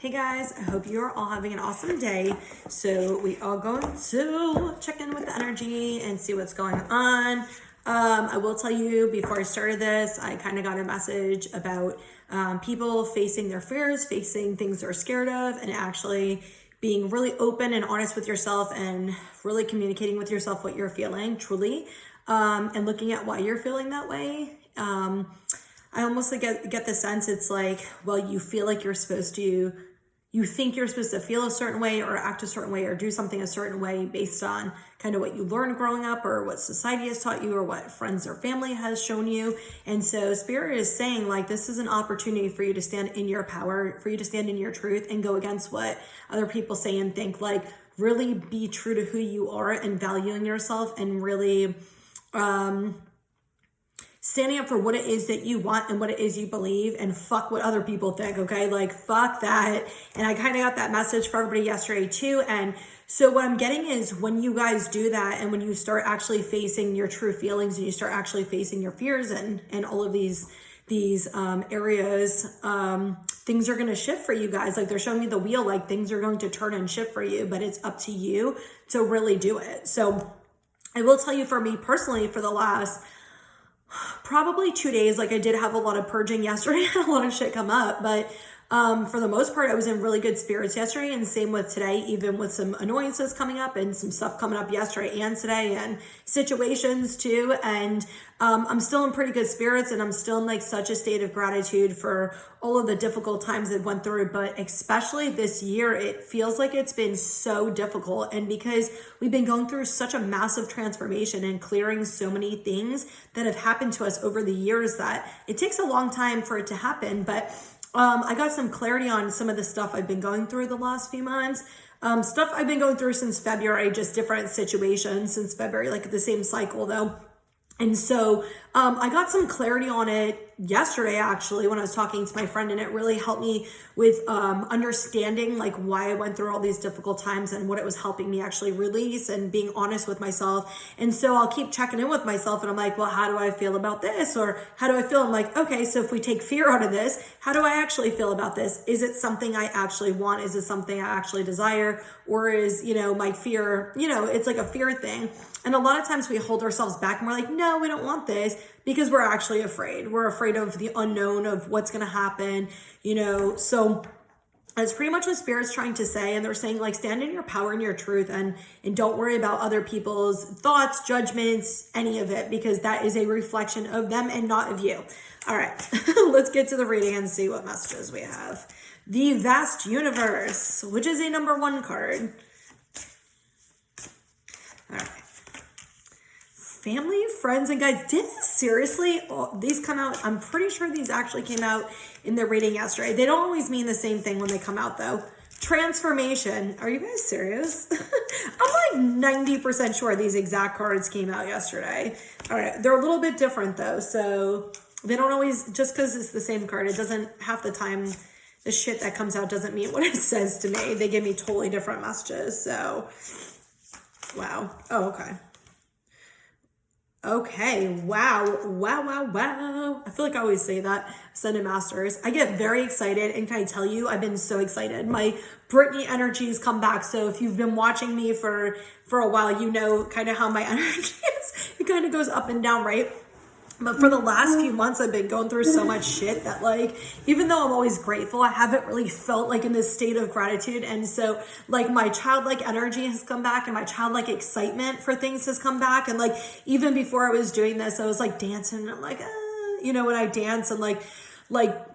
Hey guys, I hope you're all having an awesome day. So we are going to check in with the energy and see what's going on. I will tell you before I started this, I kind of got a message about people facing their fears, facing things they're scared of, and actually being really open and honest with yourself and really communicating with yourself what you're feeling truly, and looking at why you're feeling that way. I almost get the sense it's like, well, you feel like you think you're supposed to feel a certain way or act a certain way or do something a certain way based on kind of what you learned growing up or what society has taught you or what friends or family has shown you. And so Spirit is saying like, this is an opportunity for you to stand in your power, for you to stand in your truth and go against what other people say and think. Like really be true to who you are and valuing yourself and really, standing up for what it is that you want and what it is you believe and fuck what other people think, okay? Like, fuck that. And I kind of got that message for everybody yesterday too. And so what I'm getting is when you guys do that and when you start actually facing your true feelings and you start actually facing your fears and all of these areas, things are going to shift for you guys. Like they're showing you the wheel, like things are going to turn and shift for you, but it's up to you to really do it. So I will tell you for me personally, for the last probably 2 days, like I did have a lot of purging yesterday and a lot of shit come up, but for the most part, I was in really good spirits yesterday, and same with today, even with some annoyances coming up and some stuff coming up yesterday and today and situations too. And I'm still in pretty good spirits, and I'm still in like such a state of gratitude for all of the difficult times that went through. But especially this year, it feels like it's been so difficult. And because we've been going through such a massive transformation and clearing so many things that have happened to us over the years that it takes a long time for it to happen. But I got some clarity on some of the stuff I've been going through the last few months. Stuff I've been going through since February, just different situations since February, like the same cycle though. And so I got some clarity on it yesterday, actually, when I was talking to my friend, and it really helped me with understanding like why I went through all these difficult times and what it was helping me actually release and being honest with myself. And so I'll keep checking in with myself and I'm like, well, how do I feel about this? Or how do I feel? I'm like, okay, so if we take fear out of this, how do I actually feel about this? Is it something I actually want? Is it something I actually desire? Or is, my fear, it's like a fear thing. And a lot of times we hold ourselves back and we're like, no, we don't want this because we're actually afraid. We're afraid of the unknown, of what's going to happen, So that's pretty much what Spirit's trying to say. And they're saying like, stand in your power and your truth and don't worry about other people's thoughts, judgments, any of it, because that is a reflection of them and not of you. All right, let's get to the reading and see what messages we have. The Vast Universe, which is a number 1 card. All right. Family, friends, and guides. Did this seriously? Oh, these come out. I'm pretty sure these actually came out in the reading yesterday. They don't always mean the same thing when they come out though. Transformation. Are you guys serious? I'm like 90% sure these exact cards came out yesterday. All right. They're a little bit different though. So they don't always, just because it's the same card, it doesn't half the time the shit that comes out doesn't mean what it says to me. They give me totally different messages. So, wow. Oh, okay. Okay, wow. I feel like I always say that, Ascended Masters. I get very excited, and can I tell you, I've been so excited. My Brittany energies come back, so if you've been watching me for a while, you know kind of how my energy is. It kind of goes up and down, right? But for the last few months, I've been going through so much shit that like, even though I'm always grateful, I haven't really felt like in this state of gratitude. And so like my childlike energy has come back and my childlike excitement for things has come back. And like, even before I was doing this, I was like dancing and I'm like, when I dance and like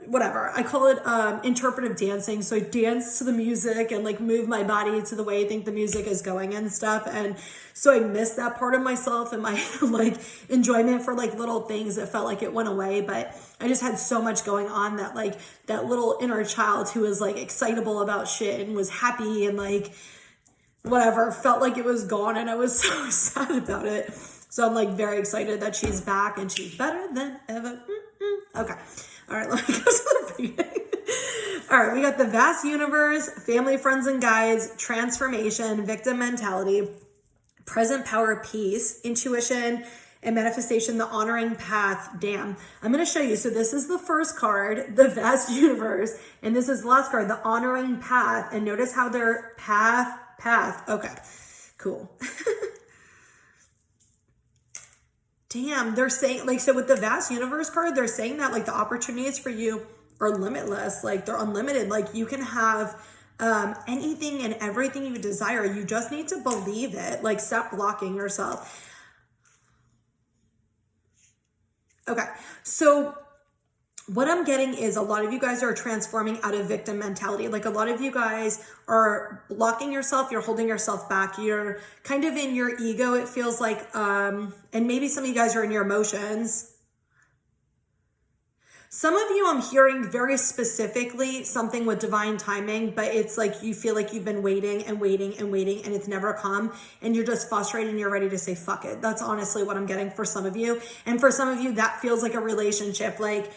whatever, I call it interpretive dancing. So I dance to the music and like move my body to the way I think the music is going and stuff. And so I missed that part of myself and my like enjoyment for like little things that felt like it went away. But I just had so much going on that like that little inner child who was like excitable about shit and was happy and like whatever felt like it was gone. And I was so sad about it. So I'm like very excited that she's back and she's better than ever. Okay. All right, let me go to the reading. All right, we got the Vast Universe, Family, Friends, and Guides, Transformation, Victim Mentality, Present Power, Peace, Intuition, and manifestation, the honoring path. Damn, I'm going to show you. So this is the first card, the vast universe, and this is the last card, the honoring path. And notice how they're path. Okay, cool. Damn, they're saying, like, so with the vast universe card, they're saying that, like, the opportunities for you are limitless, like, they're unlimited. Like, you can have anything and everything you desire. You just need to believe it. Like, stop blocking yourself. Okay, so what I'm getting is a lot of you guys are transforming out of victim mentality. Like, a lot of you guys are blocking yourself. You're holding yourself back. You're kind of in your ego. It feels like, and maybe some of you guys are in your emotions. Some of you, I'm hearing very specifically something with divine timing, but it's like you feel like you've been waiting and waiting and waiting and it's never come, and you're just frustrated and you're ready to say, fuck it. That's honestly what I'm getting for some of you. And for some of you, that feels like a relationship. Like,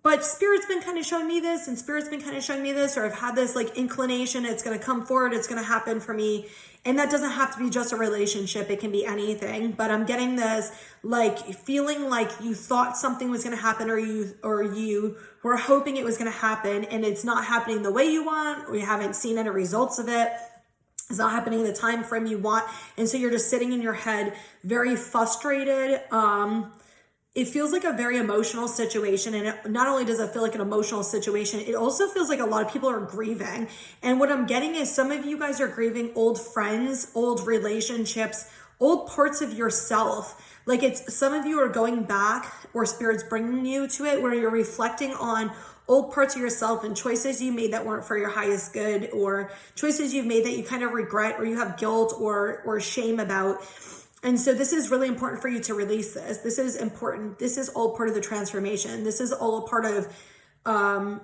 but Spirit's been kind of showing me this, and Spirit's been kind of showing me this, or I've had this like inclination, it's going to come forward, it's going to happen for me. And that doesn't have to be just a relationship. It can be anything. But I'm getting this like feeling like you thought something was going to happen, or you were hoping it was going to happen, and it's not happening the way you want, or you haven't seen any results of it. It's not happening in the time frame you want. And so you're just sitting in your head, very frustrated. It feels like a very emotional situation. And not only does it feel like an emotional situation, it also feels like a lot of people are grieving. And what I'm getting is some of you guys are grieving old friends, old relationships, old parts of yourself. Like, it's some of you are going back, or Spirit's bringing you to it, where you're reflecting on old parts of yourself and choices you made that weren't for your highest good, or choices you've made that you kind of regret, or you have guilt or shame about. And so this is really important for you to release this. This is important. This is all part of the transformation. This is all a part of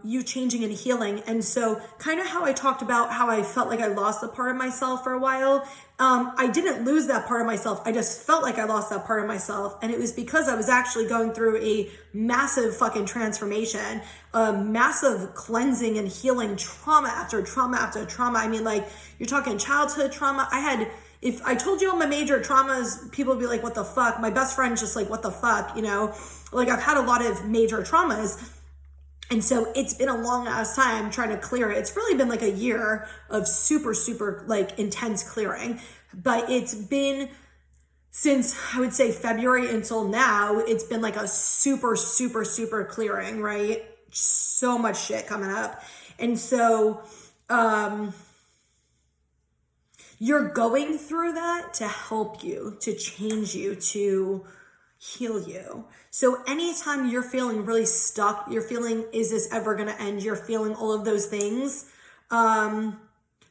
you changing and healing. And so kind of how I talked about how I felt like I lost a part of myself for a while. I didn't lose that part of myself. I just felt like I lost that part of myself. And it was because I was actually going through a massive fucking transformation, a massive cleansing and healing, trauma after trauma after trauma. I mean, like, you're talking childhood trauma. If I told you all my major traumas, people would be like, what the fuck? My best friend's just like, what the fuck? You know, like, I've had a lot of major traumas. And so it's been a long ass time trying to clear it. It's really been like a year of super, super like intense clearing. But it's been, since I would say February until now, it's been like a super, super, super clearing, right? So much shit coming up. And so, you're going through that to help you, to change you, to heal you. So anytime you're feeling really stuck, you're feeling, is this ever going to end? You're feeling all of those things.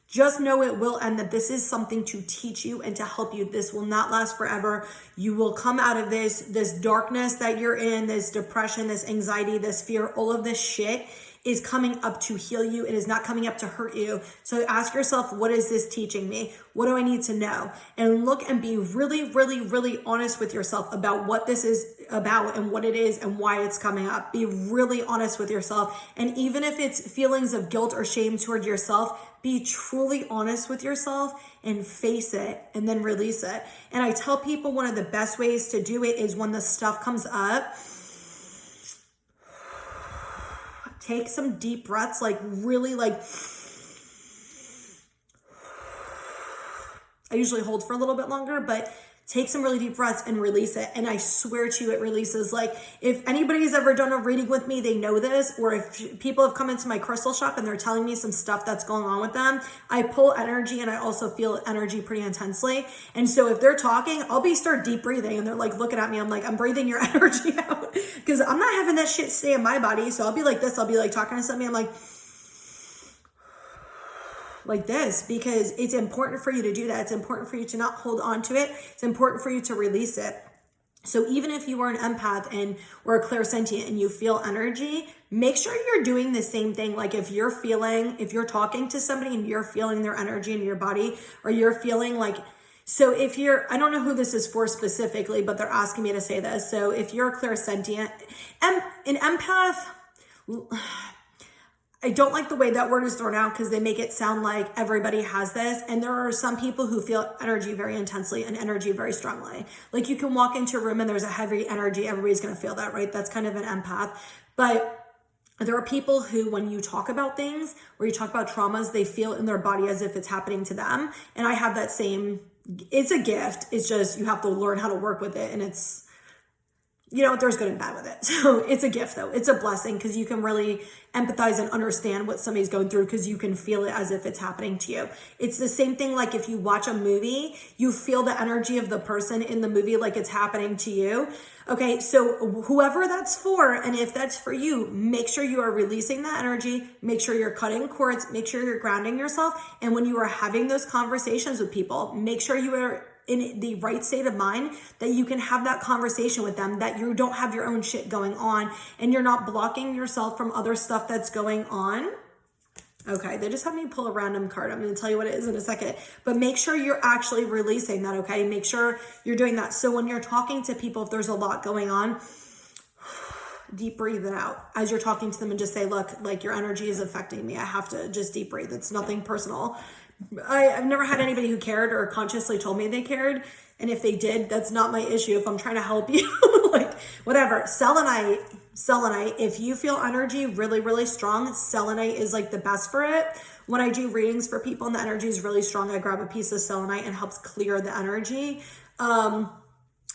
Just know it will end, that this is something to teach you and to help you. This will not last forever. You will come out of this darkness that you're in, this depression, this anxiety, this fear, all of this shit is coming up to heal you. It is not coming up to hurt you. So ask yourself, what is this teaching me? What do I need to know? And look and be really, really, really honest with yourself about what this is about and what it is and why it's coming up. Be really honest with yourself. And even if it's feelings of guilt or shame toward yourself, be truly honest with yourself and face it and then release it. And I tell people one of the best ways to do it is when the stuff comes up, take some deep breaths, like really like, I usually hold for a little bit longer, but take some really deep breaths and release it. And I swear to you, it releases. Like, if anybody's ever done a reading with me, they know this. Or if people have come into my crystal shop and they're telling me some stuff that's going on with them, I pull energy and I also feel energy pretty intensely. And so if they're talking, I'll start deep breathing and they're like looking at me. I'm like, I'm breathing your energy out because I'm not having that shit stay in my body. So I'll be like this. I'll be like talking to somebody. I'm like this, because it's important for you to do that. It's important for you to not hold on to it. It's important for you to release it. So even if you are an empath or a clairsentient and you feel energy, make sure you're doing the same thing. Like, if you're talking to somebody and you're feeling their energy in your body, or you're feeling like, so if you're, I don't know who this is for specifically, but they're asking me to say this. So if you're a clairsentient, an empath, I don't like the way that word is thrown out because they make it sound like everybody has this. And there are some people who feel energy very intensely and energy very strongly. Like you can walk into a room and there's a heavy energy. Everybody's going to feel that, right? That's kind of an empath. But there are people who, when you talk about things or you talk about traumas, they feel in their body as if it's happening to them. And I have that same, it's a gift. It's just, you have to learn how to work with it. And it's, you know, there's good and bad with it. So it's a gift though. It's a blessing because you can really empathize and understand what somebody's going through because you can feel it as if it's happening to you. It's the same thing like if you watch a movie, you feel the energy of the person in the movie like it's happening to you. Okay, so whoever that's for, and if that's for you, make sure you are releasing that energy, make sure you're cutting cords, make sure you're grounding yourself. And when you are having those conversations with people, make sure you are in the right state of mind that you can have that conversation with them, that you don't have your own shit going on and you're not blocking yourself from other stuff that's going on. Okay, they just have me pull a random card. I'm going to tell you what it is in a second, but make sure you're actually releasing that, okay? Make sure you're doing that. So when you're talking to people, if there's a lot going on, deep breathe it out as you're talking to them and just say, look, like your energy is affecting me. I have to just deep breathe. It's nothing personal. I've never had anybody who cared or consciously told me they cared. And if they did, that's not my issue. If I'm trying to help you, like whatever. Selenite, if you feel energy really, really strong, selenite is like the best for it. When I do readings for people and the energy is really strong, I grab a piece of selenite and helps clear the energy.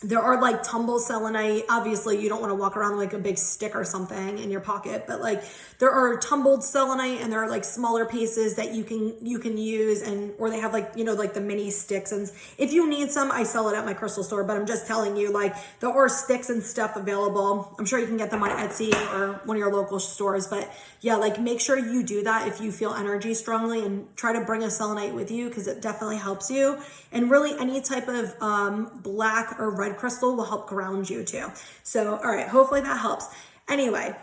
There are like tumble selenite. Obviously, you don't want to walk around like a big stick or something in your pocket, but like there are tumbled selenite and there are like smaller pieces that you can use, and or they have like, you know, like the mini sticks. And if you need some, I sell it at my crystal store, but I'm just telling you, like there are sticks and stuff available. I'm sure you can get them on Etsy or one of your local stores, but yeah, like make sure you do that if you feel energy strongly, and try to bring a selenite with you because it definitely helps you. And really any type of black or red crystal will help ground you too. So, all right, hopefully that helps. Anyway,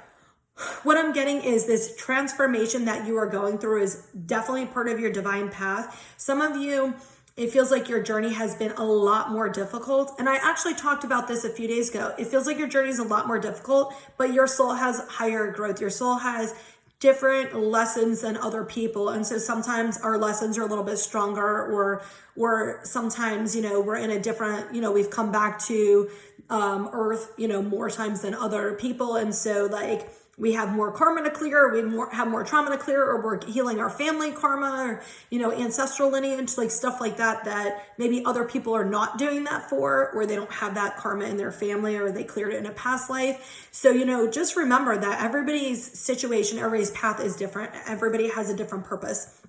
what I'm getting is this transformation that you are going through is definitely part of your divine path. Some of you, it feels like your journey has been a lot more difficult. And I actually talked about this a few days ago. It feels like your journey is a lot more difficult, but your soul has higher growth. Your soul has different lessons than other people. And so sometimes our lessons are a little bit stronger, or sometimes, you know, we're in a different, you know, we've come back to earth, you know, more times than other people. And so like we have more karma to clear, have more trauma to clear, or we're healing our family karma, or, you know, ancestral lineage, like stuff like that, that maybe other people are not doing that for, or they don't have that karma in their family, or they cleared it in a past life. So, you know, just remember that everybody's situation, everybody's path is different. Everybody has a different purpose.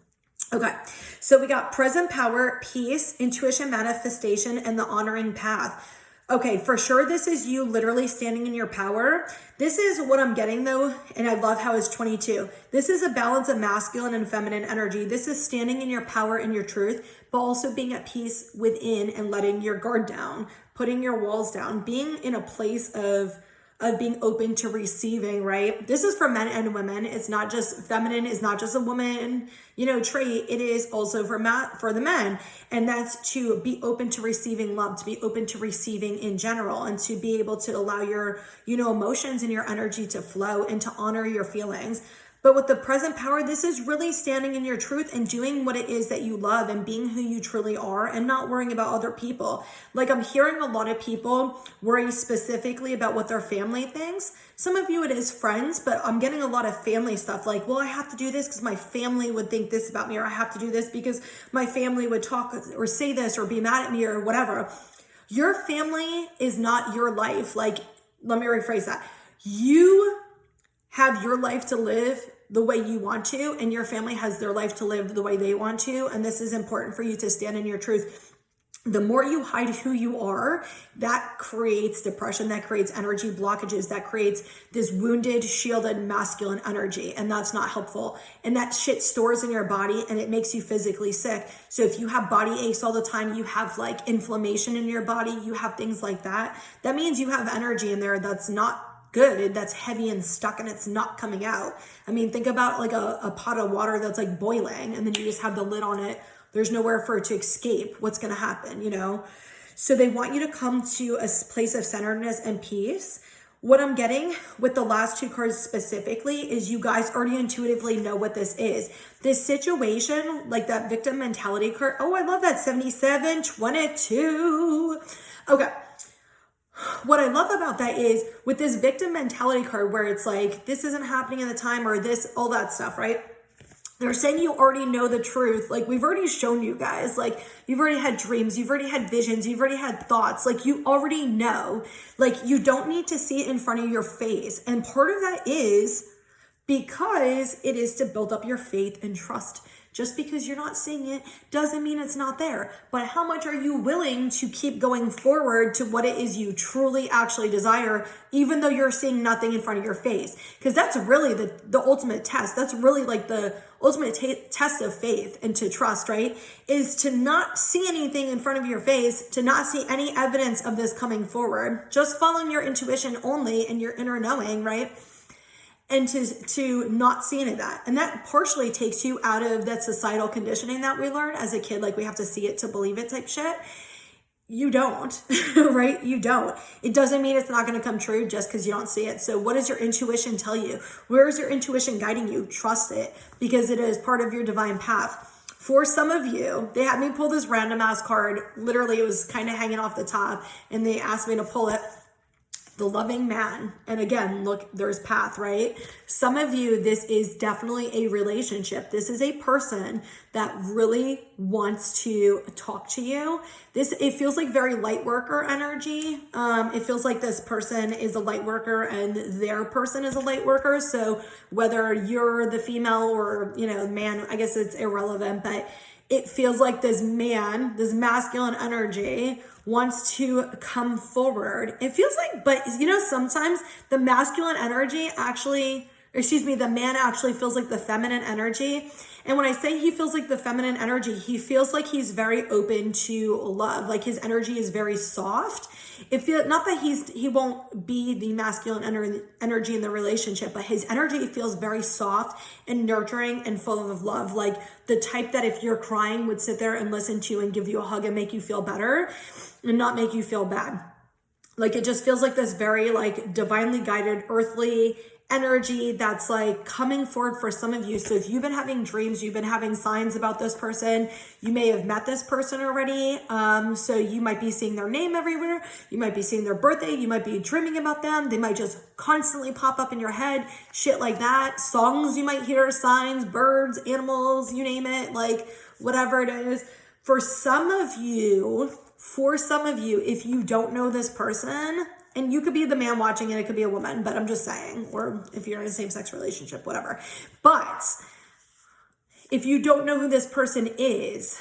Okay, so we got present power, peace, intuition, manifestation, and the honoring path. Okay, for sure, this is you literally standing in your power. This is what I'm getting though, and I love how it's 22. This is a balance of masculine and feminine energy. This is standing in your power and your truth, but also being at peace within and letting your guard down, putting your walls down, being in a place of being open to receiving, right? This is for men and women. It's not just feminine, is not just a woman, you know, trait. It is also for the men. And that's to be open to receiving love, to be open to receiving in general, and to be able to allow your, you know, emotions and your energy to flow and to honor your feelings. But with the present power, this is really standing in your truth and doing what it is that you love and being who you truly are and not worrying about other people. Like I'm hearing a lot of people worry specifically about what their family thinks. Some of you it is friends, but I'm getting a lot of family stuff like, well, I have to do this because my family would think this about me, or I have to do this because my family would talk or say this or be mad at me or whatever. Your family is not your life. Like, let me rephrase that. You have your life to live the way you want to, and your family has their life to live the way they want to. And this is important for you to stand in your truth. The more you hide who you are, that creates depression, that creates energy blockages, that creates this wounded, shielded, masculine energy. And that's not helpful. And that shit stores in your body and it makes you physically sick. So if you have body aches all the time, you have like inflammation in your body, you have things like that, that means you have energy in there that's not good, that's heavy and stuck and it's not coming out. I mean, think about like a pot of water that's like boiling and then you just have the lid on it. There's nowhere for it to escape. What's going to happen, you know? So they want you to come to a place of centeredness and peace. What I'm getting with the last two cards specifically is you guys already intuitively know what this is. This situation, like that victim mentality card. Oh, I love that 7722. Okay. What I love about that is with this victim mentality card where it's like, this isn't happening in the time or this, all that stuff, right? They're saying you already know the truth. Like we've already shown you guys, like you've already had dreams, you've already had visions, you've already had thoughts, like you already know, like you don't need to see it in front of your face. And part of that is because it is to build up your faith and trust. Just because you're not seeing it doesn't mean it's not there. But how much are you willing to keep going forward to what it is you truly actually desire, even though you're seeing nothing in front of your face? Because that's really the ultimate test. That's really like the ultimate test of faith and to trust, right? Is to not see anything in front of your face, to not see any evidence of this coming forward, just following your intuition only and your inner knowing, right? And to not see any of that. And that partially takes you out of that societal conditioning that we learn as a kid, like we have to see it to believe it type shit. You don't, right? You don't. It doesn't mean it's not going to come true just because you don't see it. So what does your intuition tell you? Where is your intuition guiding you? Trust it because it is part of your divine path. For some of you, they had me pull this random ass card. Literally, it was kind of hanging off the top and they asked me to pull it. The loving man. And again, look, there's path, right? Some of you, this is definitely a relationship. This is a person that really wants to talk to you. It feels like very light worker energy. It feels like this person is a light worker and their person is a light worker. So whether you're the female or, man, I guess it's irrelevant, but it feels like this man, this masculine energy wants to come forward. It feels like, but sometimes the masculine energy the man actually feels like the feminine energy. And when I say he feels like the feminine energy, he feels like he's very open to love. Like his energy is very soft. It feels not that he won't be the masculine energy in the relationship, but his energy feels very soft and nurturing and full of love. Like the type that if you're crying would sit there and listen to you and give you a hug and make you feel better and not make you feel bad. Like it just feels like this very like divinely guided earthly energy that's like coming forward for some of you. So if you've been having dreams, you've been having signs about this person, you may have met this person already. So you might be seeing their name everywhere. You might be seeing their birthday. You might be dreaming about them. They might just constantly pop up in your head, shit like that. Songs you might hear, signs, birds, animals, you name it, like whatever it is. For some of you, if you don't know this person, and you could be the man watching it could be a woman, but I'm just saying, or if you're in a same-sex relationship, whatever. But if you don't know who this person is,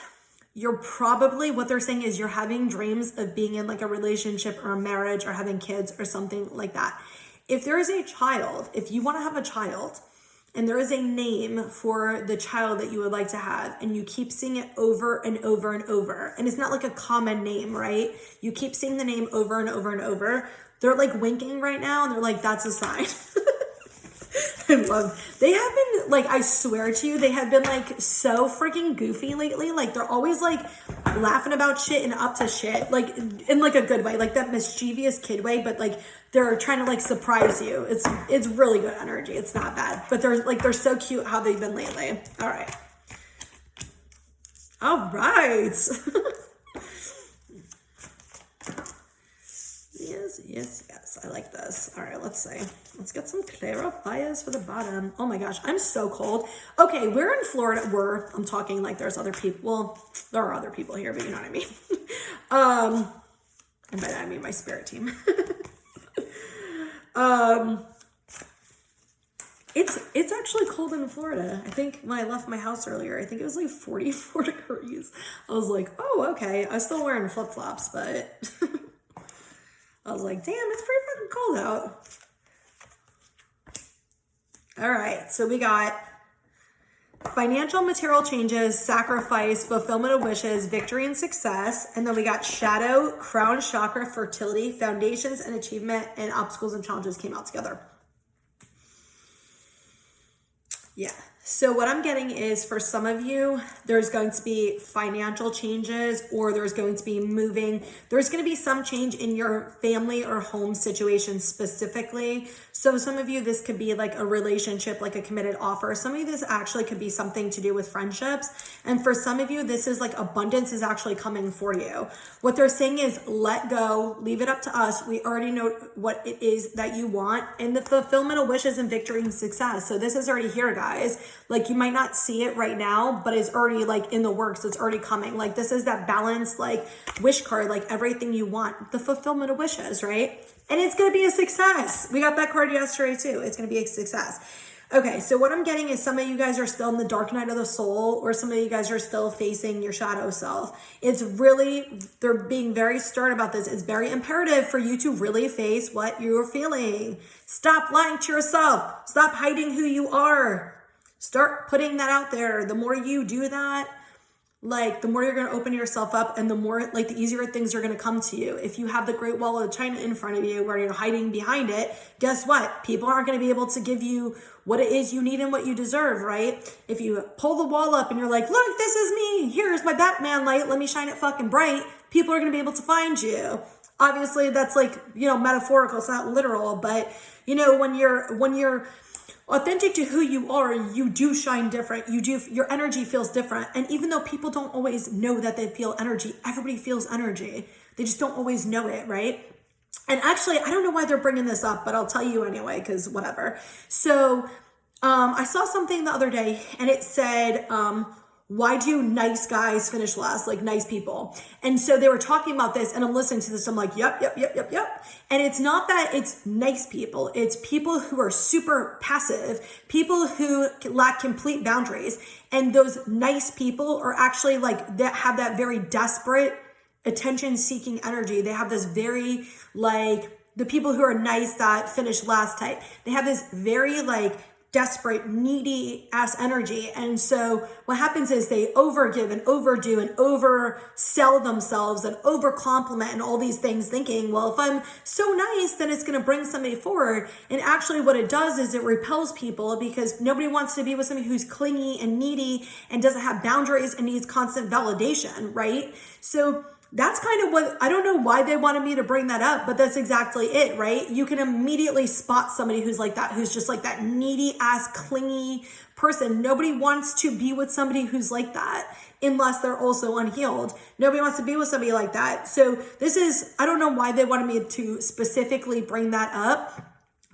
you're probably, what they're saying is you're having dreams of being in like a relationship or a marriage or having kids or something like that. If there is a child, if you want to have a child, and there is a name for the child that you would like to have, and you keep seeing it over and over and over, and it's not like a common name, right? You keep seeing the name over and over and over. They're like winking right now, and they're like, that's a sign. They have been like, I swear to you, they have been like so freaking goofy lately. Like they're always like laughing about shit and up to shit, like in like a good way, like that mischievous kid way, but like they're trying to like surprise you. It's really good energy. It's not bad, but they're so cute how they've been lately. All right. Yes. I like this. All right, let's see. Let's get some clarifiers for the bottom. Oh my gosh, I'm so cold. Okay, we're in Florida. I'm talking like there's other people. Well, there are other people here, but you know what I mean. And by that I mean my spirit team. It's actually cold in Florida. I think when I left my house earlier, I think it was like 44 degrees. I was like, oh, okay. I was still wearing flip-flops, but I was like, damn, it's pretty fucking cold out. All right, so we got financial material changes, sacrifice, fulfillment of wishes, victory and success. And then we got shadow, crown chakra, fertility, foundations and achievement, and obstacles and challenges came out together. Yeah, So what I'm getting is for some of you, there's going to be financial changes, or there's going to be moving. There's going to be some change in your family or home situation specifically. So some of you, this could be like a relationship, like a committed offer. Some of you, this actually could be something to do with friendships. And for some of you, this is like abundance is actually coming for you. What they're saying is let go, leave it up to us. We already know what it is that you want, and the fulfillment of wishes and victory and success. So this is already here, guys. Like you might not see it right now, but it's already like in the works. It's already coming. Like this is that balanced like wish card, like everything you want, the fulfillment of wishes, right? And it's going to be a success. We got that card yesterday too. It's going to be a success. Okay, so what I'm getting is some of you guys are still in the dark night of the soul, or some of you guys are still facing your shadow self. It's really, they're being very stern about this. It's very imperative for you to really face what you're feeling. Stop lying to yourself. Stop hiding who you are. Start putting that out there. The more you do that, like the more you're going to open yourself up, and the more like the easier things are going to come to you. If you have the Great Wall of China in front of you where you're hiding behind it, guess what? People aren't going to be able to give you what it is you need and what you deserve, right? If you pull the wall up and you're like, look, this is me. Here's my Batman light. Let me shine it fucking bright. People are going to be able to find you. Obviously that's like, metaphorical. It's not literal, but when you're authentic to who you are, you do shine different. Your energy feels different. And even though people don't always know that they feel energy, everybody feels energy. They just don't always know it, right? And actually, I don't know why they're bringing this up, but I'll tell you anyway, because whatever. So I saw something the other day, and it said, why do nice guys finish last, like nice people? And so they were talking about this, and I'm listening to this. I'm like, yep. And it's not that it's nice people. It's people who are super passive, people who lack complete boundaries. And those nice people are actually like, that have that very desperate attention-seeking energy. They have this very like, the people who are nice that finish last type, they have this very like desperate, needy ass energy. And so what happens is they overgive and overdo and oversell themselves and overcompliment and all these things, thinking, well, if I'm so nice, then it's going to bring somebody forward. And actually what it does is it repels people, because nobody wants to be with somebody who's clingy and needy and doesn't have boundaries and needs constant validation, right? So that's kind of what, I don't know why they wanted me to bring that up, but that's exactly it, right? You can immediately spot somebody who's like that, who's just like that needy ass, clingy person. Nobody wants to be with somebody who's like that unless they're also unhealed. Nobody wants to be with somebody like that. So this is, I don't know why they wanted me to specifically bring that up.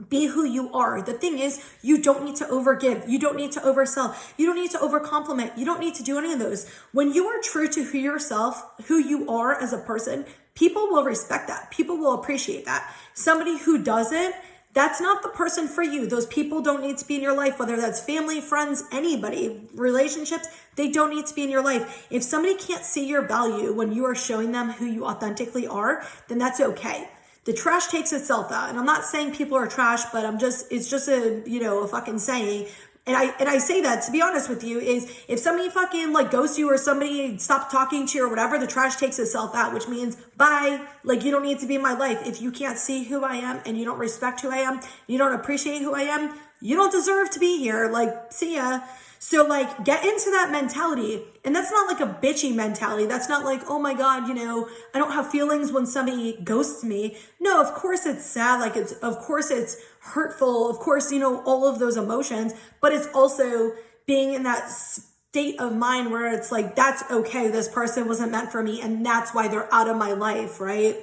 Be who you are. The thing is, you don't need to overgive. You don't need to oversell. You don't need to overcompliment. You don't need to do any of those. When you are true to who you are as a person, people will respect that. People will appreciate that. Somebody who doesn't, that's not the person for you. Those people don't need to be in your life, whether that's family, friends, anybody, relationships, they don't need to be in your life. If somebody can't see your value when you are showing them who you authentically are, then that's okay. The trash takes itself out. And I'm not saying people are trash, but it's just a fucking saying. And I say that, to be honest with you, is if somebody fucking like ghosts you, or somebody stops talking to you or whatever, the trash takes itself out, which means bye. Like, you don't need to be in my life. If you can't see who I am and you don't respect who I am, you don't appreciate who I am, you don't deserve to be here. Like, see ya. So like, get into that mentality. And that's not like a bitchy mentality. That's not like, oh my God, I don't have feelings when somebody ghosts me. No, of course it's sad. Like, of course it's hurtful. Of course, all of those emotions, but it's also being in that state of mind where it's like, that's okay. This person wasn't meant for me, and that's why they're out of my life, right?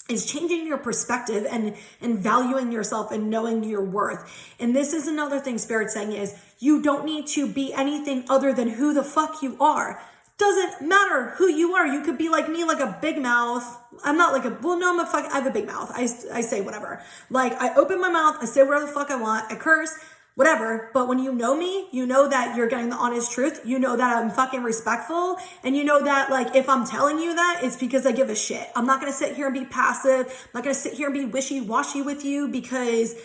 Is changing your perspective and valuing yourself and knowing your worth. And this is another thing Spirit's saying is, you don't need to be anything other than who the fuck you are. Doesn't matter who you are. You could be like me, like a big mouth. I'm not like I have a big mouth. I say whatever. Like, I open my mouth, I say whatever the fuck I want, I curse, whatever. But when you know me, you know that you're getting the honest truth. You know that I'm fucking respectful. And you know that, like, if I'm telling you that, it's because I give a shit. I'm not going to sit here and be passive. I'm not going to sit here and be wishy-washy with you because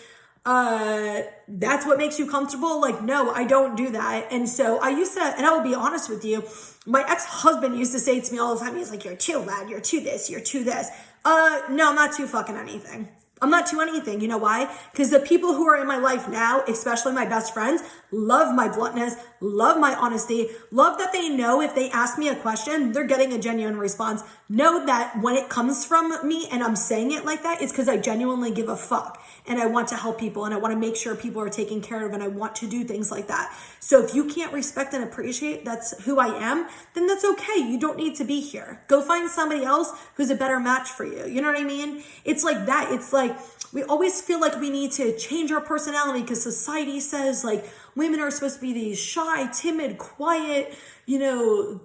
that's what makes you comfortable. Like, no, I don't do that. And so I used to, and I will be honest with you, my ex-husband used to say to me all the time, he's like, you're too loud, you're too this, you're too this. No, I'm not too fucking anything. I'm not to anything. You know why? Because the people who are in my life now, especially my best friends, love my bluntness, love my honesty, love that they know if they ask me a question, they're getting a genuine response. Know that when it comes from me and I'm saying it like that, it's because I genuinely give a fuck and I want to help people and I want to make sure people are taken care of and I want to do things like that. So if you can't respect and appreciate that's who I am, then that's okay. You don't need to be here. Go find somebody else who's a better match for you. You know what I mean? It's like that. It's like we always feel like we need to change our personality because society says like women are supposed to be these shy, timid, quiet,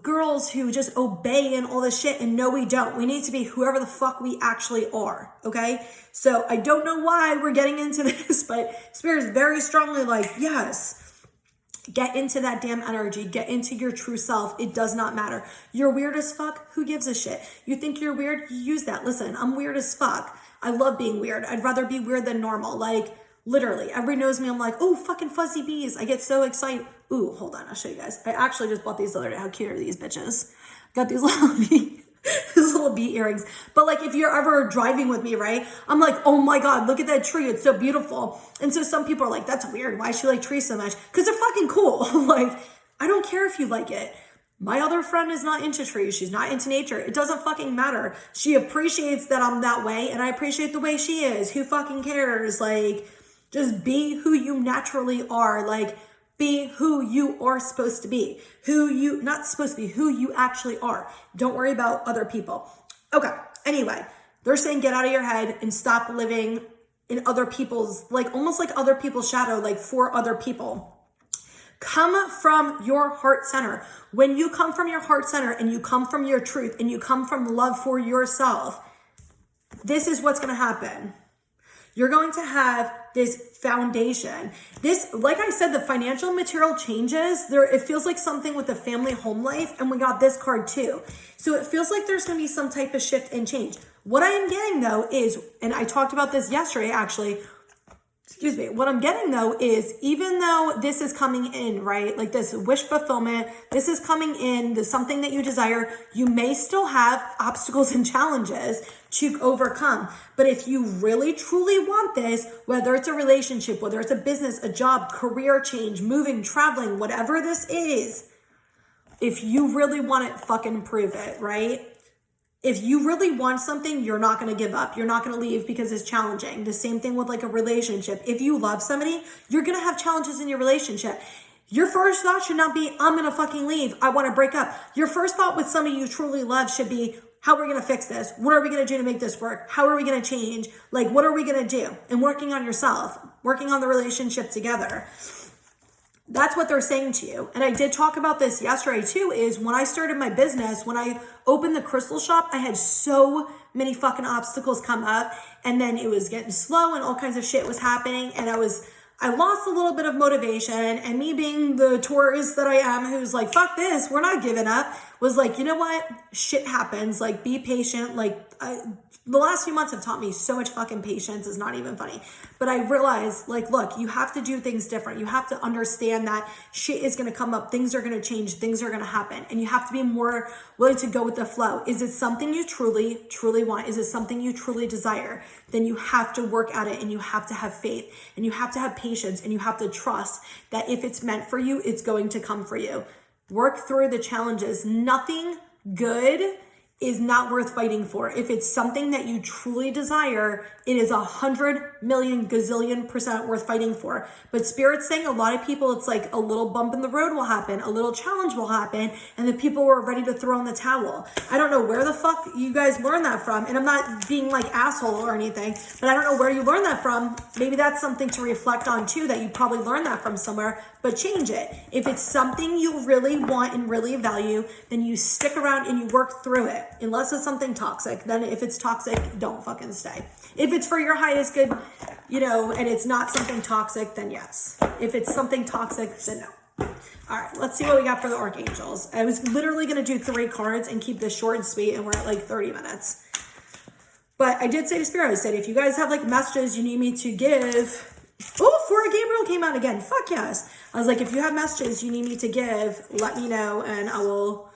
girls who just obey and all this shit. And no, we don't. We need to be whoever the fuck we actually are. Okay. So I don't know why we're getting into this, but Spirit is very strongly like, yes, get into that damn energy. Get into your true self. It does not matter. You're weird as fuck. Who gives a shit? You think you're weird? You use that. Listen, I'm weird as fuck. I love being weird. I'd rather be weird than normal. Like, literally, everybody knows me. I'm like, oh, fucking fuzzy bees. I get so excited. Ooh, hold on. I'll show you guys. I actually just bought these the other day. How cute are these bitches? Got these little bee earrings. But like, if you're ever driving with me, right? I'm like, oh my God, look at that tree. It's so beautiful. And so some people are like, that's weird. Why does she like trees so much? Because they're fucking cool. Like, I don't care if you like it. My other friend is not into trees. She's not into nature. It doesn't fucking matter. She appreciates that I'm that way and I appreciate the way she is. Who fucking cares? Like, just be who you naturally are. Like, be who you are supposed to be. Not supposed to be, who you actually are. Don't worry about other people. Okay, anyway, they're saying get out of your head and stop living in other people's, like almost like other people's shadow, like for other people. Come from your heart center. When you come from your heart center and you come from your truth and you come from love for yourself, this is what's going to happen. You're going to have this foundation. This, like I said, the financial material changes. It feels like something with the family home life, and we got this card too. So it feels like there's going to be some type of shift and change. What I am getting though is, and I talked about this yesterday actually, what I'm getting though is even though this is coming in, right? Like this wish fulfillment, this is coming in, there's something that you desire, you may still have obstacles and challenges to overcome. But if you really truly want this, whether it's a relationship, whether it's a business, a job, career change, moving, traveling, whatever this is, if you really want it, fucking prove it, right? If you really want something, you're not going to give up. You're not going to leave because it's challenging. The same thing with like a relationship. If you love somebody, you're going to have challenges in your relationship. Your first thought should not be, I'm going to fucking leave. I want to break up. Your first thought with somebody you truly love should be, how are we going to fix this? What are we going to do to make this work? How are we going to change? Like, what are we going to do? And working on yourself, working on the relationship together. That's what they're saying to you. And I did talk about this yesterday too, is when I started my business, when I opened the crystal shop, I had so many fucking obstacles come up, and then it was getting slow and all kinds of shit was happening. And I lost a little bit of motivation, and me being the Taurus that I am, who's like, fuck this, we're not giving up, was like, you know what? Shit happens. Like, be patient. Like, the last few months have taught me so much fucking patience. Is not even funny. But I realized, like, look, you have to do things different. You have to understand that shit is going to come up. Things are going to change. Things are going to happen. And you have to be more willing to go with the flow. Is it something you truly, truly want? Is it something you truly desire? Then you have to work at it, and you have to have faith, and you have to have patience, and you have to trust that if it's meant for you, it's going to come for you. Work through the challenges. Nothing good is not worth fighting for. If it's something that you truly desire, it is 100 million gazillion% worth fighting for. But Spirit's saying a lot of people, it's like a little bump in the road will happen, a little challenge will happen, and the people were ready to throw in the towel. I don't know where the fuck you guys learned that from, and I'm not being like asshole or anything, but I don't know where you learned that from. Maybe that's something to reflect on too, that you probably learned that from somewhere, but change it. If it's something you really want and really value, then you stick around and you work through it. Unless it's something toxic, then if it's toxic, don't fucking stay. If it's for your highest good, and it's not something toxic, then yes. If it's something toxic, then no. All right, let's see what we got for the archangels. I was literally going to do 3 cards and keep this short and sweet, and we're at like 30 minutes. But I did say to Spirit, I said, if you guys have like messages you need me to give. Oh, Flora Gabriel came out again. Fuck yes. I was like, if you have messages you need me to give, let me know, and I will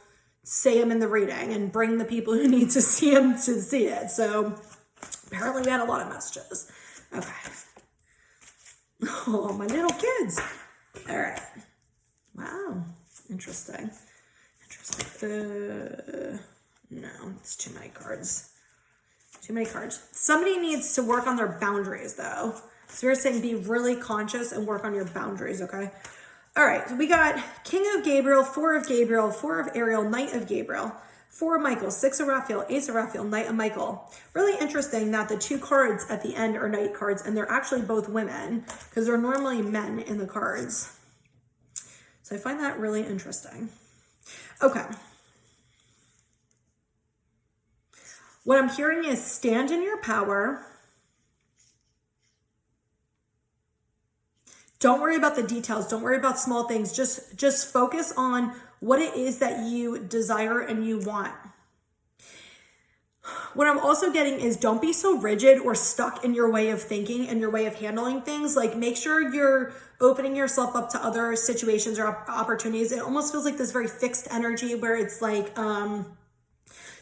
say them in the reading and bring the people who need to see them to see it. So Apparently we had a lot of messages. Okay. Oh, my little kids. All right. Wow. Interesting. No, it's too many cards. Too many cards. Somebody needs to work on their boundaries, though. So we're saying be really conscious and work on your boundaries, okay? All right, so we got King of Gabriel, 4 of Gabriel, 4 of Ariel, Knight of Gabriel, 4 of Michael, 6 of Raphael, Ace of Raphael, Knight of Michael. Really interesting that the 2 cards at the end are Knight cards, and they're actually both women, because they're normally men in the cards. So I find that really interesting. Okay. What I'm hearing is stand in your power. Don't worry about the details. Don't worry about small things. Just focus on what it is that you desire and you want. What I'm also getting is don't be so rigid or stuck in your way of thinking and your way of handling things. Like, make sure you're opening yourself up to other situations or opportunities. It almost feels like this very fixed energy where it's like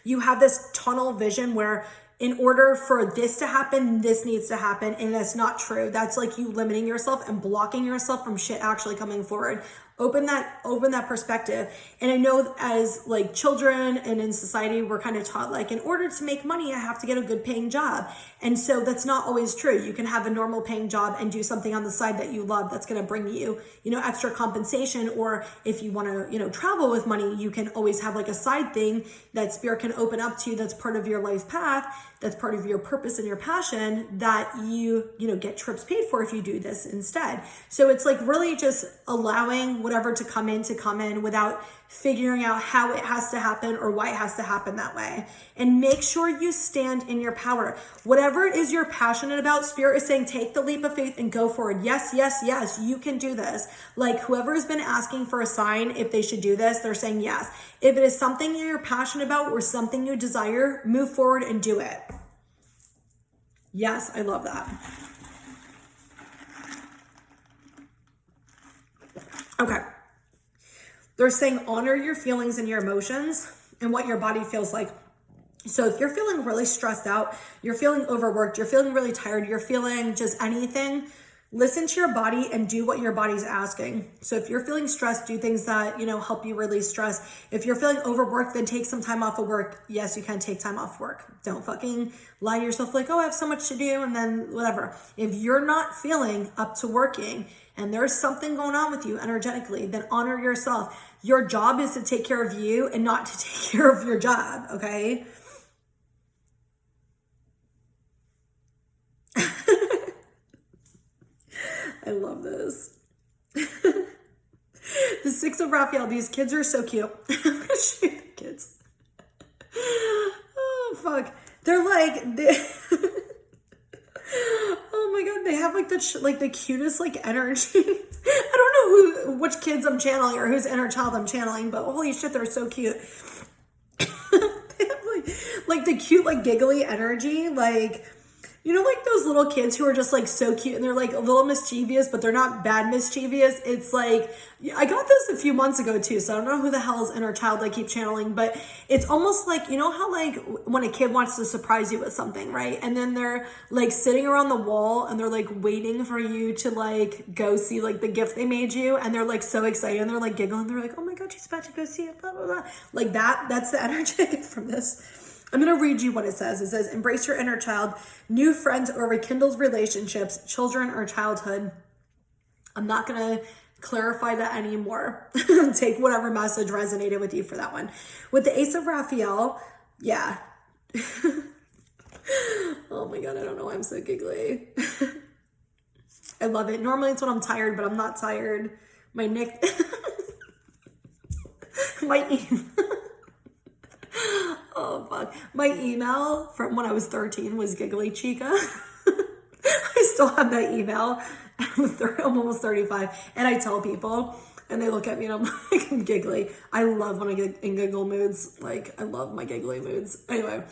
you have this tunnel vision where in order for this to happen, this needs to happen. And that's not true. That's like you limiting yourself and blocking yourself from shit actually coming forward. Open that perspective. And I know as like children and in society, we're kind of taught like, in order to make money, I have to get a good paying job. And so that's not always true. You can have a normal paying job and do something on the side that you love that's going to bring you, extra compensation. Or if you want to, travel with money, you can always have like a side thing that spirit can open up to that's part of your life path, that's part of your purpose and your passion that you get trips paid for if you do this instead. So it's like really just allowing whatever to come in without figuring out how it has to happen or why it has to happen that way. And make sure you stand in your power. Whatever it is you're passionate about, Spirit is saying, take the leap of faith and go forward. Yes, yes, yes, you can do this. Like whoever's been asking for a sign if they should do this, they're saying yes. If it is something you're passionate about or something you desire, move forward and do it. Yes, I love that. Okay. They're saying honor your feelings and your emotions and what your body feels like. So if you're feeling really stressed out, you're feeling overworked, you're feeling really tired, you're feeling just anything, listen to your body and do what your body's asking. So if you're feeling stressed, do things that, help you release stress. If you're feeling overworked, then take some time off of work. Yes, you can take time off work. Don't fucking lie to yourself like, oh, I have so much to do and then whatever. If you're not feeling up to working and there's something going on with you energetically, then honor yourself. Your job is to take care of you and not to take care of your job, okay? I love this. The 6 of Raphael, these kids are so cute. I'm going to show you the kids. Oh, fuck. They're like, oh my God, they have like the cutest like energy. I don't know which kids I'm channeling or whose inner child I'm channeling, but holy shit, they're so cute. They have like the cute, like giggly energy, like, like those little kids who are just like so cute and they're like a little mischievous, but they're not bad mischievous. It's like, I got this a few months ago too, so I don't know who the hell is inner child I keep channeling, but it's almost like, how like when a kid wants to surprise you with something, right? And then they're like sitting around the wall and they're like waiting for you to like go see like the gift they made you. And they're like so excited and they're like giggling. They're like, oh my God, she's about to go see it, blah, blah, blah. Like that's the energy I get from this. I'm going to read you what it says. It says, embrace your inner child, new friends or rekindled relationships, children or childhood. I'm not going to clarify that anymore. Take whatever message resonated with you for that one. With the Ace of Raphael, yeah. Oh my God, I don't know why I'm so giggly. I love it. Normally it's when I'm tired, but I'm not tired. My neck, oh fuck. My email from when I was 13 was Giggly Chica. I still have that email. I'm almost 35 and I tell people and they look at me and I'm like, I'm giggly. I love when I get in giggle moods. Like I love my giggly moods. Anyway,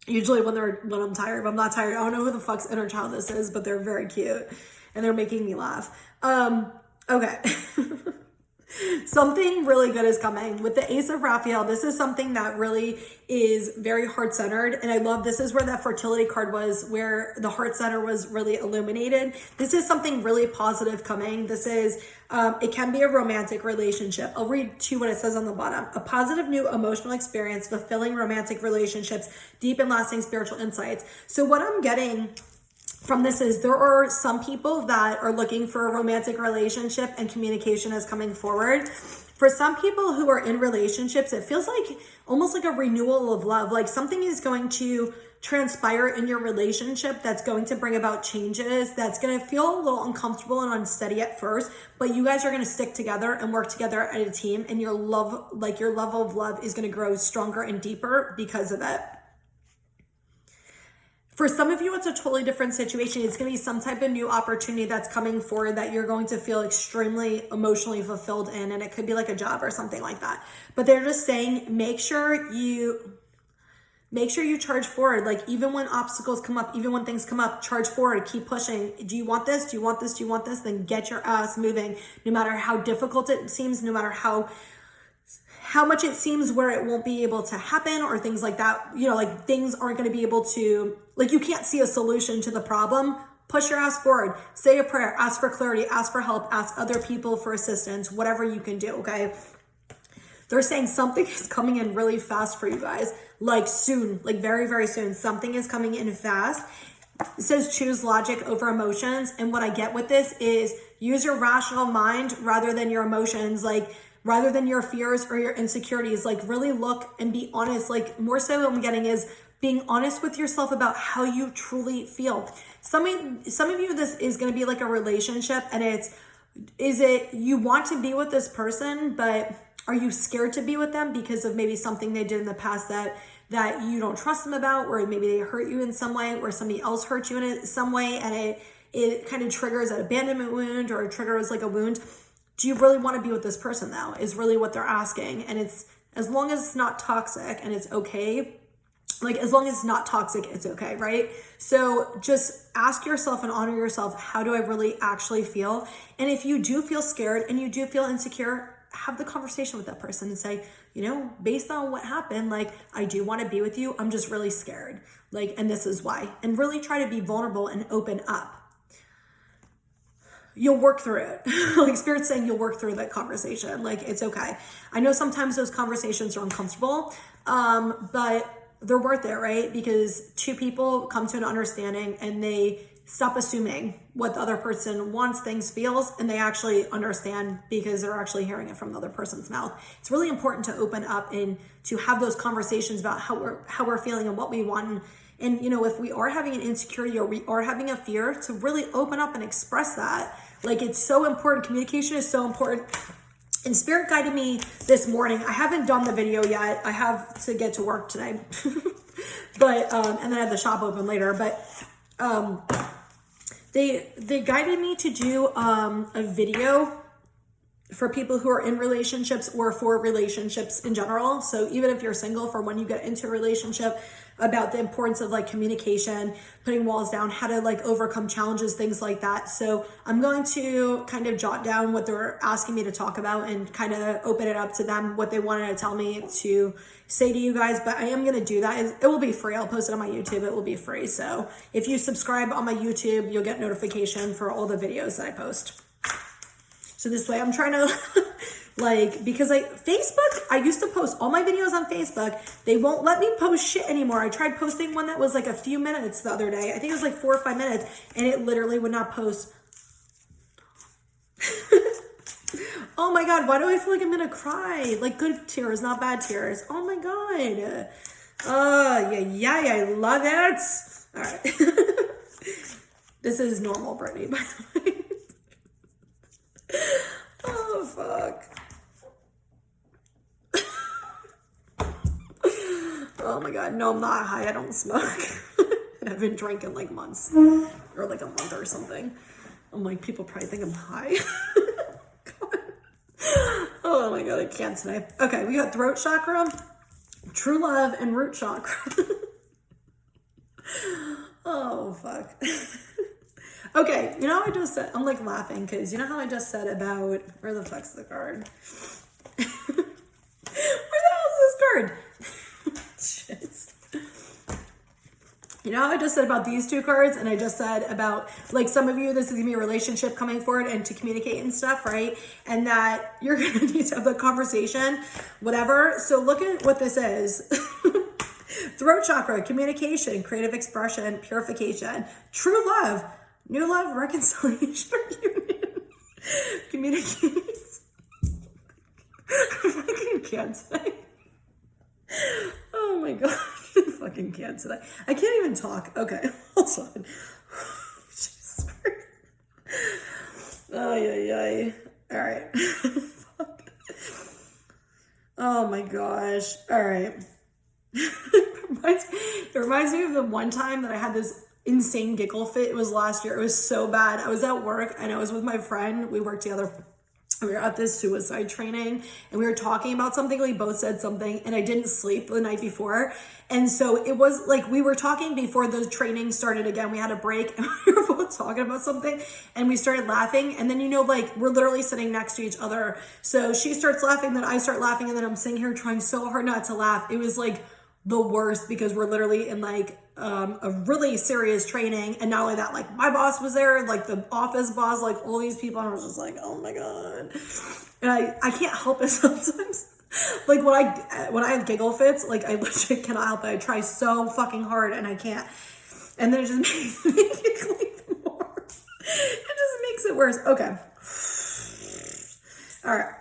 usually when I'm tired, if I'm not tired, I don't know who the fuck's inner child this is, but they're very cute and they're making me laugh. Okay. Something really good is coming. With the Ace of Raphael, this is something that really is very heart-centered. And I love, this is where that fertility card was, where the heart center was really illuminated. This is something really positive coming. This is, it can be a romantic relationship. I'll read to you what it says on the bottom. A positive new emotional experience, fulfilling romantic relationships, deep and lasting spiritual insights. So what I'm getting from this is there are some people that are looking for a romantic relationship and communication is coming forward. For some people who are in relationships, it feels like almost like a renewal of love. Like something is going to transpire in your relationship that's going to bring about changes, that's going to feel a little uncomfortable and unsteady at first, but you guys are going to stick together and work together as a team, and your love, like your level of love is going to grow stronger and deeper because of it. For some of you, it's a totally different situation. It's going to be some type of new opportunity that's coming forward that you're going to feel extremely emotionally fulfilled in. And it could be like a job or something like that. But they're just saying, make sure you charge forward. Like even when obstacles come up, even when things come up, charge forward, keep pushing. Do you want this? Do you want this? Do you want this? Then get your ass moving, no matter how difficult it seems, no matter how much it seems where it won't be able to happen or things like that. You know, like things aren't going to be able to, like you can't see a solution to the problem. Push your ass forward, say a prayer, ask for clarity, ask for help, ask other people for assistance, whatever you can do, okay? They're saying something is coming in really fast for you guys, like soon, like very, very soon. Something is coming in fast. It says choose logic over emotions. And what I get with this is use your rational mind rather than your emotions. Like, rather than your fears or your insecurities, like really look and be honest. Like more so what I'm getting is being honest with yourself about how you truly feel. Some of you, this is going to be like a relationship, and is it you want to be with this person, but are you scared to be with them because of maybe something they did in the past that you don't trust them about, or maybe they hurt you in some way, or somebody else hurt you in some way, and it kind of triggers an abandonment wound, or it triggers like a wound. Do you really want to be with this person though, is really what they're asking. And it's, as long as it's not toxic and it's okay, like as long as it's not toxic, it's okay, right? So just ask yourself and honor yourself, how do I really actually feel? And if you do feel scared and you do feel insecure, have the conversation with that person and say, you know, based on what happened, like I do want to be with you, I'm just really scared. Like, and this is why. And really try to be vulnerable and open up. You'll work through it. Like Spirit's saying, you'll work through that conversation. Like, it's okay. I know sometimes those conversations are uncomfortable, but they're worth it, right? Because two people come to an understanding and they stop assuming what the other person wants, things, feels, and they actually understand because they're actually hearing it from the other person's mouth. It's really important to open up and to have those conversations about how we're feeling and what we want. And, you know, if we are having an insecurity or we are having a fear, to really open up and express that. Like, it's so important. Communication is so important. And Spirit guided me this morning. I haven't done the video yet. I have to get to work today. But, and then I have the shop open later. But they guided me to do a video for people who are in relationships or for relationships in general. So even if you're single, for when you get into a relationship, about the importance of like communication, putting walls down, how to like overcome challenges, things like that. So I'm going to kind of jot down what they're asking me to talk about and kind of open it up to them, what they wanted to tell me to say to you guys. But I am going to do that. It will be free. I'll post it on my YouTube. It will be free. So if you subscribe on my YouTube, you'll get notification for all the videos that I post. So this way I'm trying to like, because Facebook, I used to post all my videos on Facebook. They won't let me post shit anymore. I tried posting one that was like a few minutes the other day. I think it was like 4 or 5 minutes, and it literally would not post. Oh my God, why do I feel like I'm gonna cry? Like good tears, not bad tears. Oh my God. Yeah, I love it. All right. This is normal, Brittany, by the way. Oh, fuck. Oh my God. No, I'm not high. I don't smoke. And I've been drinking like months or like a month or something. I'm like, people probably think I'm high. God. Oh my God. I can't tonight. Okay. We got throat chakra, true love, and root chakra. Oh, fuck. Okay, you know how I just said, I'm like laughing because you know how I just said about, where the fuck's the card? Where the hell is this card? Shit. You know how I just said about these two cards, and I just said about, like, some of you, this is gonna be a relationship coming forward and to communicate and stuff, right? And that you're gonna need to have the conversation, whatever. So look at what this is. Throat chakra, communication, creative expression, purification, true love, new love, reconciliation, or union, communicates. I fucking can't say. Oh my god. I fucking can't today. I can't even talk. Okay, hold on. Jesus Christ. Ay. All right. Oh my gosh. All right. It reminds me of the one time that I had this insane giggle fit. It was last year. It was so bad. I was at work and I was with my friend. We worked together. We were at this suicide training and we were talking about something. We both said something and I didn't sleep the night before. And so it was like we were talking before the training started again. We had a break and we were both talking about something and we started laughing. And then, you know, like we're literally sitting next to each other. So she starts laughing, then I start laughing. And then I'm sitting here trying so hard not to laugh. It was like the worst because we're literally in like a really serious training. And not only that, like my boss was there, like the office boss, like all these people. And I was just like, oh my God. And I can't help it sometimes. Like when I have giggle fits, like I literally cannot help it. I try so fucking hard and I can't. And then it just makes me giggle even more. It just makes it worse. Okay. All right.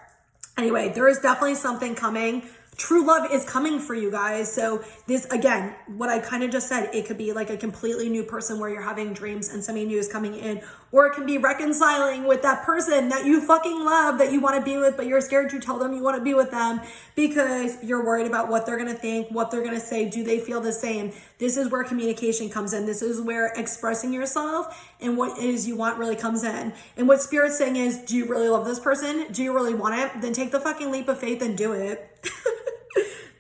Anyway, there is definitely something coming. True love is coming for you guys. So this, again, what I kind of just said, it could be like a completely new person where you're having dreams and somebody new is coming in, or it can be reconciling with that person that you fucking love, that you want to be with, but you're scared to tell them you want to be with them because you're worried about what they're going to think, what they're going to say. Do they feel the same? This is where communication comes in. This is where expressing yourself and what it is you want really comes in. And what Spirit's saying is, do you really love this person? Do you really want it? Then take the fucking leap of faith and do it.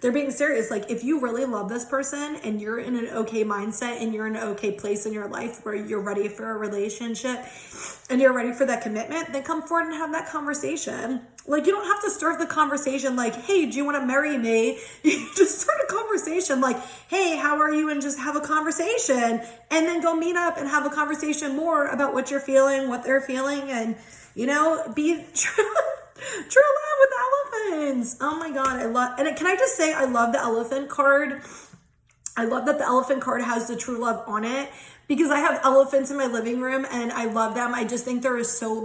They're being serious. Like if you really love this person and you're in an okay mindset and you're in an okay place in your life where you're ready for a relationship and you're ready for that commitment, then come forward and have that conversation. Like you don't have to start the conversation like, hey, do you want to marry me? You just start a conversation like, hey, how are you? And just have a conversation and then go meet up and have a conversation more about what you're feeling, what they're feeling, and, you know, be true love with elephants. Oh my God. And can I just say, I love the elephant card. I love that the elephant card has the true love on it because I have elephants in my living room and I love them. I just think they're so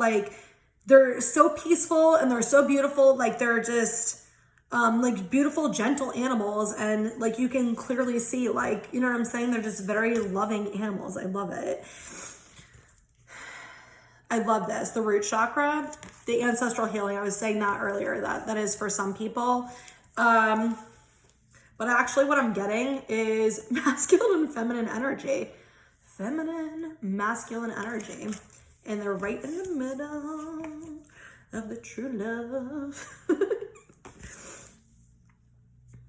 peaceful and they're so beautiful. Like they're just like beautiful, gentle animals. And like, you can clearly see, like, you know what I'm saying? They're just very loving animals. I love it. I love this. The root chakra, the ancestral healing. I was saying that earlier, that is for some people. But actually what I'm getting is masculine and feminine energy. Feminine, masculine energy. And they're right in the middle of the true love.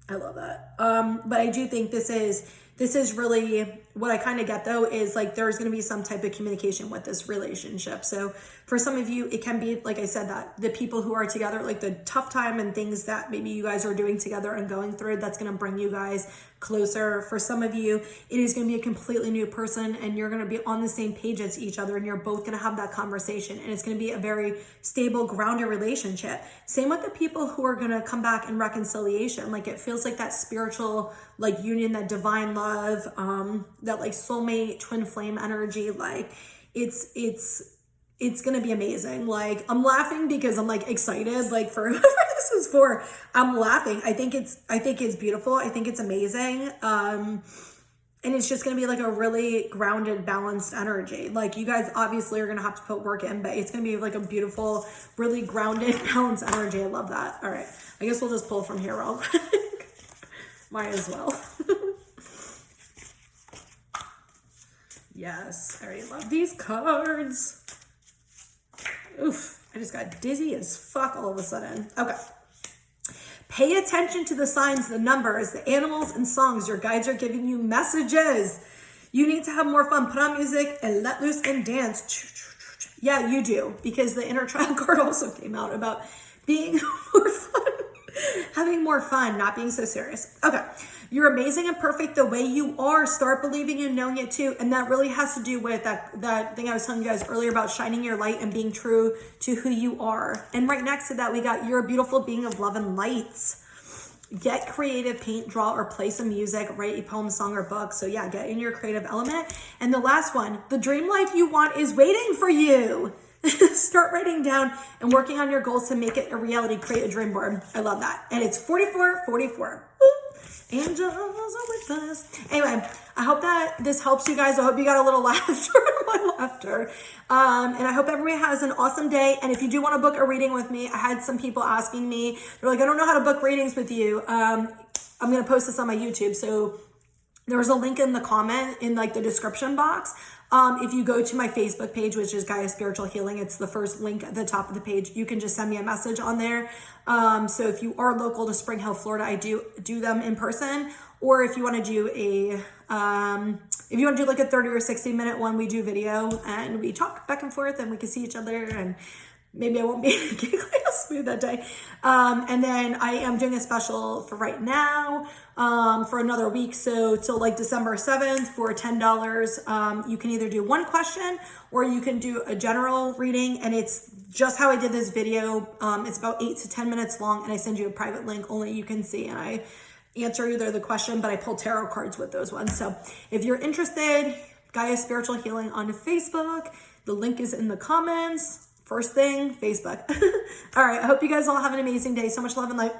I love that. But I do think this is really what I kind of get though, is like there's going to be some type of communication with this relationship. So for some of you, it can be, like I said, that the people who are together, like the tough time and things that maybe you guys are doing together and going through, that's going to bring you guys closer. For some of you, it is going to be a completely new person and you're going to be on the same page as each other and you're both going to have that conversation and it's going to be a very stable, grounded relationship. Same with the people who are going to come back in reconciliation. Like it feels like that spiritual like union, that divine love, that like soulmate twin flame energy. Like it's gonna be amazing. Like I'm laughing because I'm like excited, like for whoever this is for. I'm laughing. I think it's beautiful. I think it's amazing. And it's just gonna be like a really grounded, balanced energy. Like you guys obviously are gonna have to put work in, but it's gonna be like a beautiful, really grounded, balanced energy. I love that. All right, I guess we'll just pull from here real quick. Might as well. Yes, I already love these cards. Oof, I just got dizzy as fuck all of a sudden. Okay. Pay attention to the signs, the numbers, the animals and songs. Your guides are giving you messages. You need to have more fun. Put on music and let loose and dance. Yeah, you do, because the inner child card also came out about being more fun, having more fun, not being so serious. Okay. You're amazing and perfect the way you are. Start believing and knowing it too. And that really has to do with that thing I was telling you guys earlier about shining your light and being true to who you are. And right next to that, we got you're a beautiful being of love and lights. Get creative, paint, draw, or play some music, write a poem, song, or book. So yeah, get in your creative element. And the last one, the dream life you want is waiting for you. Start writing down and working on your goals to make it a reality. Create a dream board. I love that. And it's 4444. Angels are with us. Anyway, I hope that this helps you guys. I hope you got a little laughter out of my laughter. And I hope everybody has an awesome day. And if you do want to book a reading with me, I had some people asking me, they're like, I don't know how to book readings with you. I'm going to post this on my YouTube. So there's a link in the comment in like the description box. If you go to my Facebook page, which is Gaia Spiritual Healing, it's the first link at the top of the page. You can just send me a message on there. So if you are local to Spring Hill, Florida, I do them in person. Or if you want to do like a 30 or 60 minute one, we do video and we talk back and forth and we can see each other, and maybe I won't be giggling smooth that day. And then I am doing a special for right now, for another week. So till like December 7th for $10. You can either do one question or you can do a general reading, and it's just how I did this video. It's about 8 to 10 minutes long, and I send you a private link only you can see, and I answer either the question, but I pull tarot cards with those ones. So if you're interested, Gaia Spiritual Healing on Facebook, the link is in the comments. First thing, Facebook. All right. I hope you guys all have an amazing day. So much love and light.